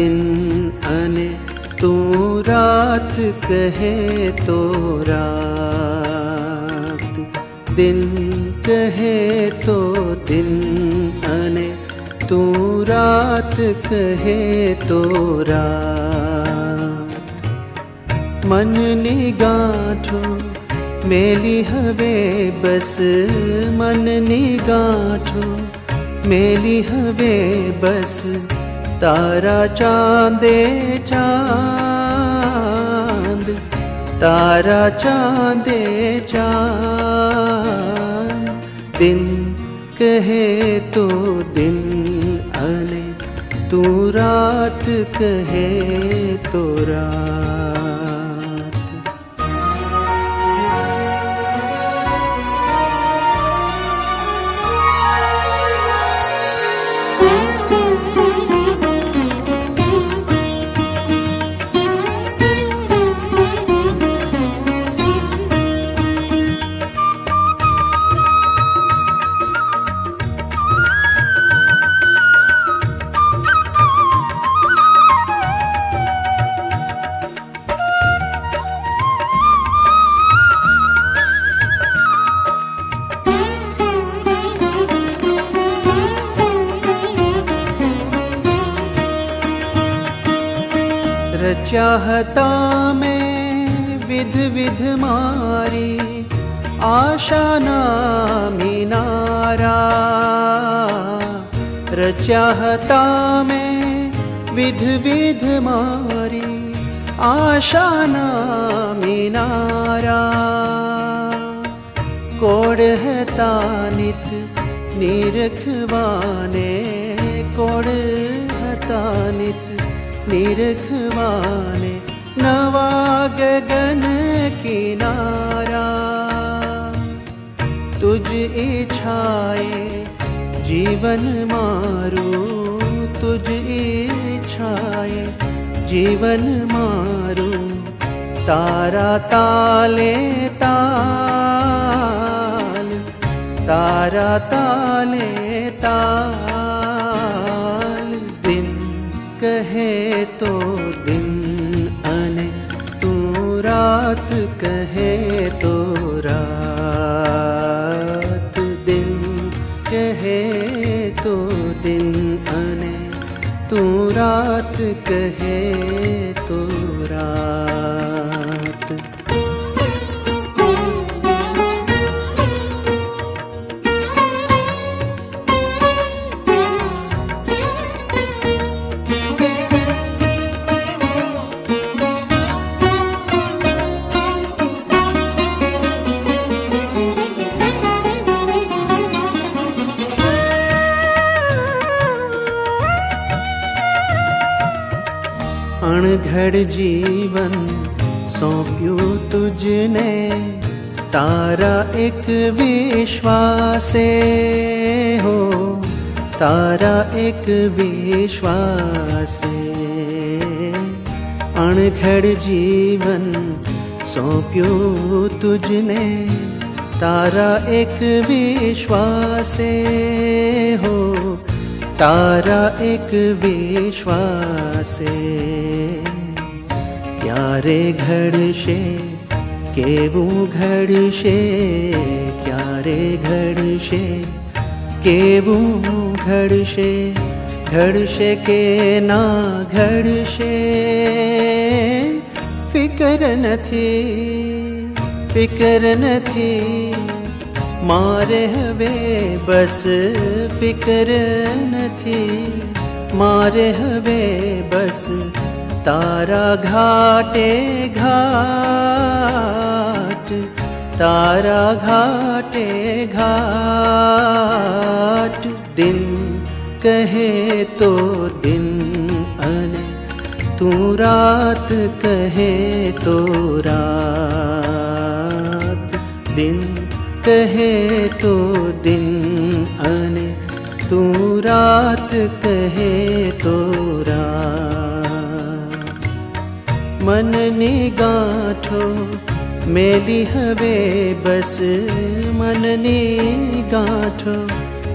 दिन अने तू रात कहे तो रात, दिन कहे तो दिन अने तू रात कहे तो रात। मननी गांठो मेली हवे बस, मननी गांठो मेली हवे बस, तारा चांदे चांद, तारा चांदे चांद। दिन कहे तो दिन अने तू रात कहे तो रात। चाहता में विध विध मारी आशा ना मीनारा, रचाहता में विध विध मारी आशा ना मीनारा। कोड हता नित निरखवाने, कोड हता नित निरखवाने, नवा गगन किनारा। तुझ इच्छाए जीवन मारू, तुझ इच्छाए जीवन मारू। तारा ताले ताल, तारा ताले ताल। दिन कहे तो दिन अने तू रात कहे तो रात। दिन कहे तो दिन अने तू रात कहे तो रात। अणघड़ जीवन सौंप्यू तुझने, तारा एक विश्वासे हो, तारा एक विश्वासे। अणघड़ जीवन सौंप्यू तुझने, तारा एक विश्वासे हो, तारा एक विश्वासे। क्यारे घड़शे केवू घड़शे, क्यारे घड़शे केवू घड़शे, घड़शे के ना घड़शे। फिकर नथी, फिकर नथी मारे हवे बस, फिकर नथी मारे हवे बस। तारा घाटे घाट, तारा घाटे घाट। दिन कहे तो दिन अने तू रात कहे तो रात। दिन कहे तो दिन अने तू रात कहे तो रात। मननी गांठो मेली हवे बस, मननी गांठो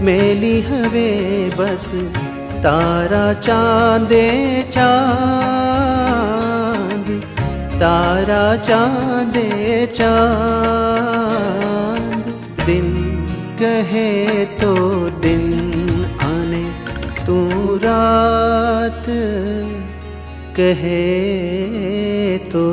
मेली हवे बस। तारा चांदे चांद, तारा चांदे चांद, दिन कहे तो दिन आने, तू रात कहे तो